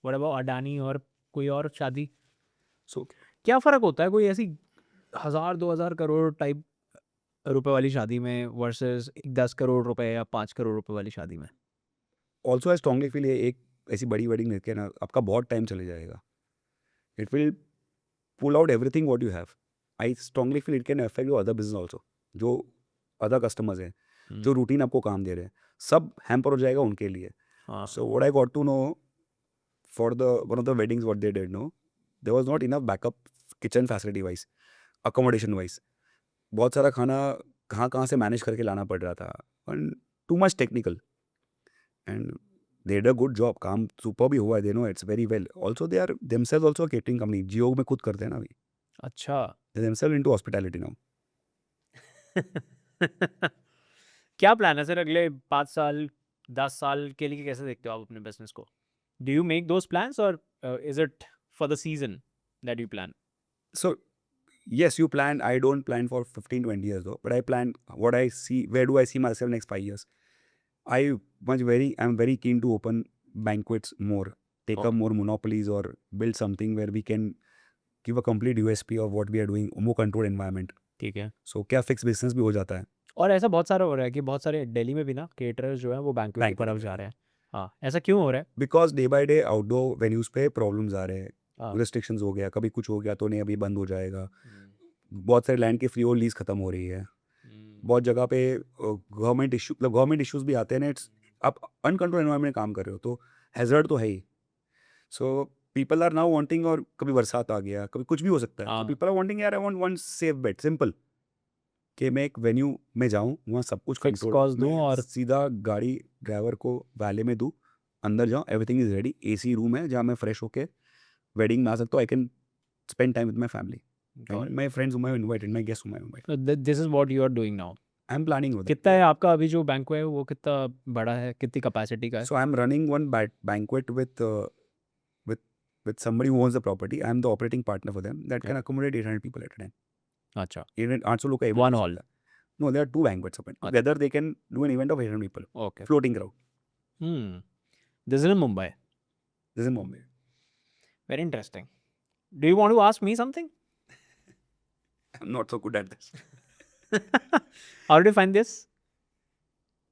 What about Adani और कोई और शादी? So क्या फ़र्क होता है कोई ऐसी 1000-2000 करोड़ टाइप रुपए वाली शादी में वर्सेस 10 करोड़ रुपए या 5 करोड़ रुपए वाली शादी में? also I strongly feel ये एक ऐसी बड़ी वेडिंग लेके ना आपका बहुत टाइम चले जाएगा. It will pull out everything what you have. I strongly feel it can affect your other business also. जो other customers हैं, जो रूटीन आपको काम दे रहे हैं, सब हैम्पर हो जाएगा उनके लिए. हाँ. So what I got to know for the one of the weddings what they did, no, there was not enough backup kitchen facility wise, accommodation wise. बहुत सारा खाना कहाँ से मैनेज करके लाना पड़ रहा था, and too much technical. And they did a good job. काम सुपर भी हुआ है, they know it's very well. Also they are themselves also a catering company. जियो में खुद करते हैं ना अभी. अच्छा. They themselves into hospitality now. क्या प्लान है सर अगले 5 साल 10 साल के लिए? कैसे देखते हो आप अपने बिजनेस को? Do you make those plans और is it for the season that you plan? So yes, you plan. I don't plan for 15-20 years though, but I plan what I see. Where do I see myself next 5 years? I'm very keen to open banquets more, take up more monopolies or build something where we can give a complete USP of what we are doing, more controlled environment. ठीक है. So क्या fix business भी हो जाता है. और ऐसा बहुत सारा हो रहा है कि बहुत सारे दिल्ली में भी ना केटरर्स जो है वो बैंक्वेट की Banquet तरफ पे. जा रहे हैं. हाँ, ऐसा क्यों हो रहा है? Because day by day outdoor venues पे प्रॉब्लम्स आ रहे हैं. हाँ. रिस्ट्रिक्शंस हो गया, कभी कुछ हो गया तो नहीं अभी बंद हो जाएगा. बहुत सारे लैंड की फ्री और लीज खत्म हो रही है. बहुत जगह पे गवर्नमेंट इश्यूज भी आते हैं ना. इट्स आप अनकंट्रोल एनवायरमेंट में काम कर रहे हो तो हैजर्ड तो है ही. So people are now wanting, और कभी बरसात आ गया, कभी कुछ भी हो सकता है, हाँ. तो पीपल आर वांटिंग यार I want one safe bet, simple, कि मैं एक वेन्यू में जाऊँ, वहाँ सब कुछ फिक्स कंट्रोल, कॉस्ट दूँ मैं और सीधा गाड़ी ड्राइवर को वैले में दूँ, अंदर जाऊँ, everything is ready, AC room है जहाँ मैं फ्रेश होके वेडिंग में आ सकता हूँ. I can spend time with my family, my friends whom I have invited, my guests whom I have invited. This is what you are doing now. I am planning with that. कितना है आपका अभी जो banquet है वो कितना बड़ा है, कितनी कैपेसिटी का है? So I am running one banquet with with somebody who owns the property. I am the operating partner for them that can accommodate 800 people at a time. अच्छा. 800 लोग का event वन हो हॉल. सकता है. No, there are two banquets open. Together they can do an event of 800 people. Okay. Floating crowd. This is in Mumbai. This is in Bombay. Very interesting. Do you want to ask me something? I'm not so good at this. How did you find this?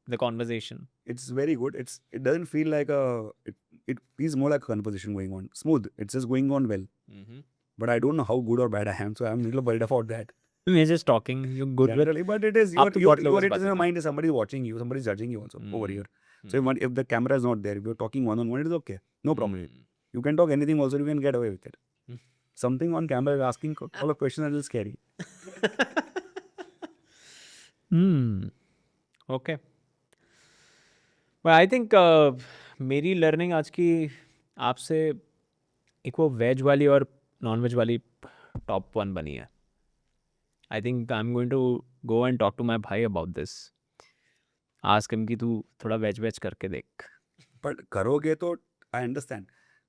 The conversation. It's very good. It doesn't feel like it feels more like a conversation going on. Smooth. It's just going on well. But I don't know how good or bad I am, so I'm a little worried about that. We're just talking. You're good with. Generally, but it is आप तो बहुत लोगों से it is बातें in your करते mind is somebody is watching you, somebody is judging you also over here. So if the camera is not there, if you're talking one on one, it is okay, no problem. You can talk anything also, you can get away with it. Something on camera is asking all the questions are a little scary. Okay. But I think मेरी learning आज की आपसे एक वो veg वाली और non veg वाली top 1 बनी है. I think I am going to go and talk to my भाई अबाउट दिस. आस्क हिम कि तू थोड़ा वेज वेज करके देख. But करोगे तो I understand.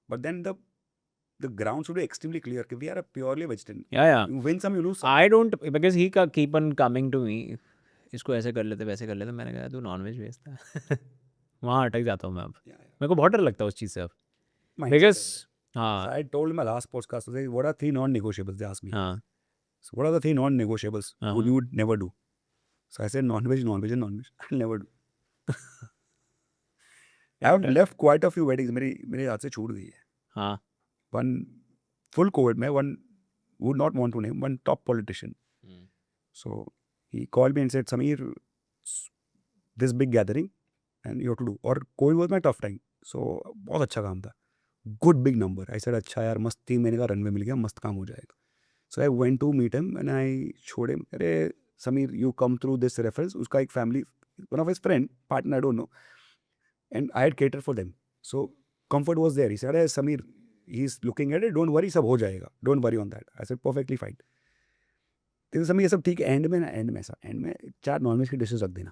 But then the ground should be extremely clear कि we are a purely vegetarian. या You win some, you lose some. I don't because he का keep on coming to me. इसको ऐसे कर लेते वैसे कर लेते. मैंने कहा तू नॉन वेज भेजता है. वहाँ अटक जाता हूँ मैं अब. Yeah. मेरे को बहुत डर लगता है उस चीज़ से अब. Mindset बिकॉज है. हाँ. So I told in my last podcast, I said, what are 3 non-negotiables? They asked me. हाँ. So what are the 3 non-negotiables Uh-huh. you would never do? So I said non-veg, non-veg and non-veg. I'll never do. I have left quite a few weddings. मेरे हाथ से छूट गई है. हाँ. One full COVID में, one would not want to name, one top politician. So he called me and said, Sameer, this big gathering and you have to do. और COVID was my tough time. So बहुत अच्छा काम था. Good big number. I said अच्छा यार मस्त 3 महीने का रनवे मिल गया, मस्त काम हो जाएगा. So I went to meet him and I showed him, अरे Sameer, you come through this reference. उसका एक family, one of his friend, partner, I don't know. And I had catered for them. So comfort was there. He said, hey, Sameer, he's looking at it. Don't worry, सब हो जाएगा. Don't worry on that. I said, perfectly fine. तो समीर ये सब ठीक है. And में ऐसा 4 नॉनवेज की डिशेज रख देना.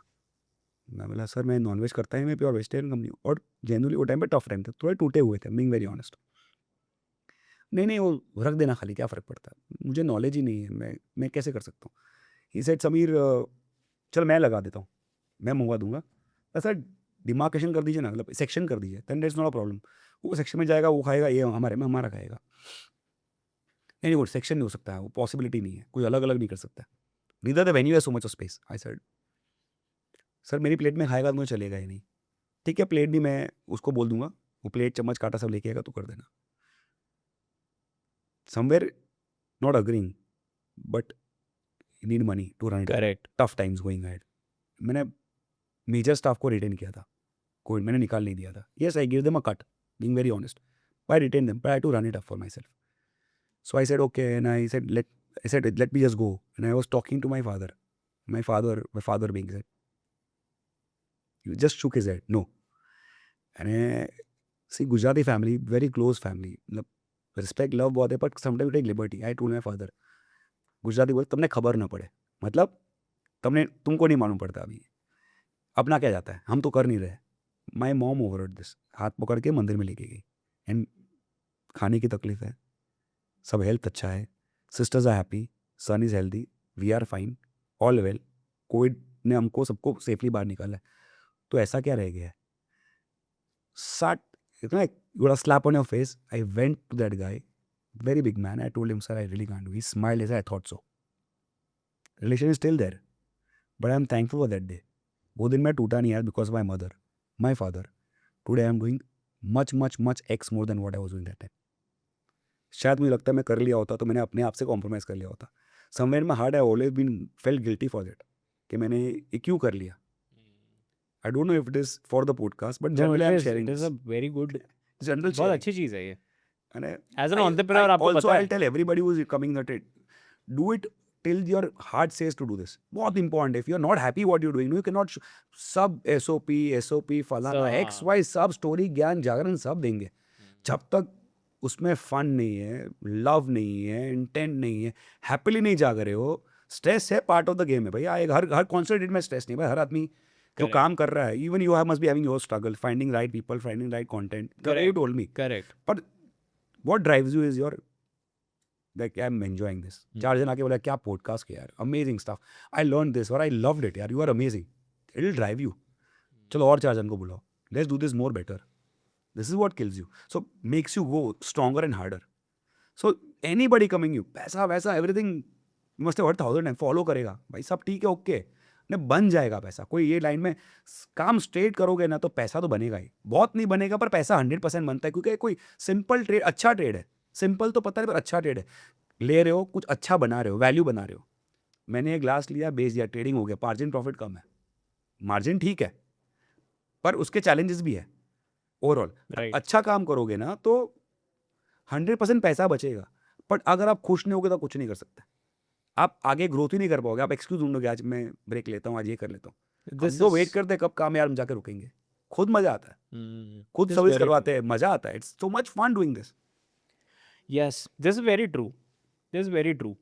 मैं बोला सर मैं नॉनवेज करता ही, मैं प्योर वेजिटेरियन कंपनी हूँ. और जेनुअली वो टाइम पे टफ टाइम था, थोड़े टूटे हुए थे, बीइंग वेरी ऑनेस्ट. नहीं वो रख देना खाली, क्या फ़र्क पड़ता है, मुझे नॉलेज ही नहीं है, मैं कैसे कर सकता हूँ. ही सेड समीर चल मैं लगा देता हूँ, मैं मंगवा दूंगा. ऐसा डिमार्केशन कर दीजिए ना, मतलब सेक्शन कर दीजिए, then there is not a problem. वो सेक्शन में जाएगा, वो खाएगा, ये हमारे में हमारा खाएगा। नहीं, वो सेक्शन नहीं हो सकता है, वो पॉसिबिलिटी नहीं है, कोई अलग अलग नहीं कर सकता। Neither the venue has so much of space. I said sir मेरी प्लेट में खाएगा तो मुझे चलेगा ही नहीं। ठीक है, प्लेट भी मैं उसको बोल दूंगा, वो प्लेट चम्मच कांटा सब लेके आएगा तो कर देना। Somewhere not agreeing, but you need money to run it. Correct. Tough times going ahead. मैंने मेजर स्टाफ को रिटेन किया था, कोई मैंने निकाल नहीं दिया था। Yes, I give them a cut, being very honest, but I retain them, but I to run it up for my self. So I said, okay, and I said, let me just go. And I was talking to my father. My father being said, he just shook his head, no. And see, Gujarati family, very close family. Respect, love बहुत है, but sometimes you take liberty. I told my father, Gujarati बोल, तुमने खबर ना पड़े, मतलब तुमको नहीं मालूम पड़ता अभी, अपना क्या जाता है, हम तो कर नहीं रहे. माई मॉम ओवर दिस, हाथ पकड़ के मंदिर में लेके गई. एंड खाने की तकलीफ है, सब हेल्थ अच्छा है, sisters are happy, son is healthy, we are fine, all well. Covid ने हमको सबको सेफली बाहर निकाला है, तो ऐसा क्या रह गया है? 60, इतना गोड़ा slap on your face. I went to that guy, very big man. I told him, sir I really can't do. He smiled as I thought so. Relation is still there, but I am thankful for that day. वो दिन मैं टूटा नहीं यार, because my mother, my father. Today I am doing much much much ex more than what I was doing that time. शायद मुझे लगता है मैं कर लिया होता तो मैंने अपने आप से कॉम्प्रोमाइज़ कर लिया होता. Somewhere my heart I always been felt guilty for that, कि मैंने ये क्यों कर लिया. I don't know if it is for the podcast, but generally I am sharing it is a very good, general बहुत अच्छी चीज़ है ये. And As an entrepreneur, आपको also पता I'll है. tell everybody who is coming at it, do it till your heart says to do this. बहुत important. If you're not happy what you're doing, you cannot सब SOP फलाना X Y सब story ज्ञान जागरण सब देंगे, जब तक उसमें फन नहीं है, लव नहीं है, इंटेंट नहीं है, हैप्पीली नहीं जाग रहे हो. स्ट्रेस है, पार्ट ऑफ द गेम है भैया. हर कॉन्सर्ट में स्ट्रेस नहीं भाई, हर आदमी जो काम कर रहा है, even you must be having your struggle, finding right people, finding right content. You told me, correct. but what drives you is your, like, I'm enjoying this. 4 जन आके बोला क्या पॉडकास्ट किया यार, amazing stuff, I learn this और I loved it यार, you are amazing, it will drive you. चलो और 4 जन को बुलाओ, let's do this more better. This is what kills you, so makes you go stronger and harder. So anybody coming you, पैसा वैसा everything must have heard 1000 time, follow करेगा भाई सब ठीक है, ओके, ने बन जाएगा पैसा. कोई ये लाइन में काम स्ट्रेट करोगे ना तो पैसा तो बनेगा ही, बहुत नहीं बनेगा पर पैसा 100% बनता है, क्योंकि कोई सिंपल ट्रेड, अच्छा ट्रेड है, सिंपल तो पता नहीं पर अच्छा ट्रेड है. ले रहे हो कुछ अच्छा बना रहे हो, वैल्यू बना रहे हो. मैंने एक ग्लास लिया, बेच दिया, ट्रेडिंग हो गया, मार्जिन प्रॉफिट कम है, मार्जिन ठीक है पर उसके चैलेंजेस भी है. Overall Right. अच्छा काम करोगे ना तो 100% पैसा बचेगा, बट अगर आप खुश नहीं होगे तो कुछ नहीं कर सकते. आप आगे ग्रोथ ही नहीं कर पाओगे. आप एक्सक्यूज ढूंढोगे, आज मैं ब्रेक लेता हूँ, आज ये कर लेता हूँ. This तो is- वेट करते हैं कब काम यार हम जाकर रुकेंगे. खुद मजा आता है, खुद This is सर्विस very करवाते हैं, मजा आता है. It's so much fun doing this. Yes, this is very true. This is very true.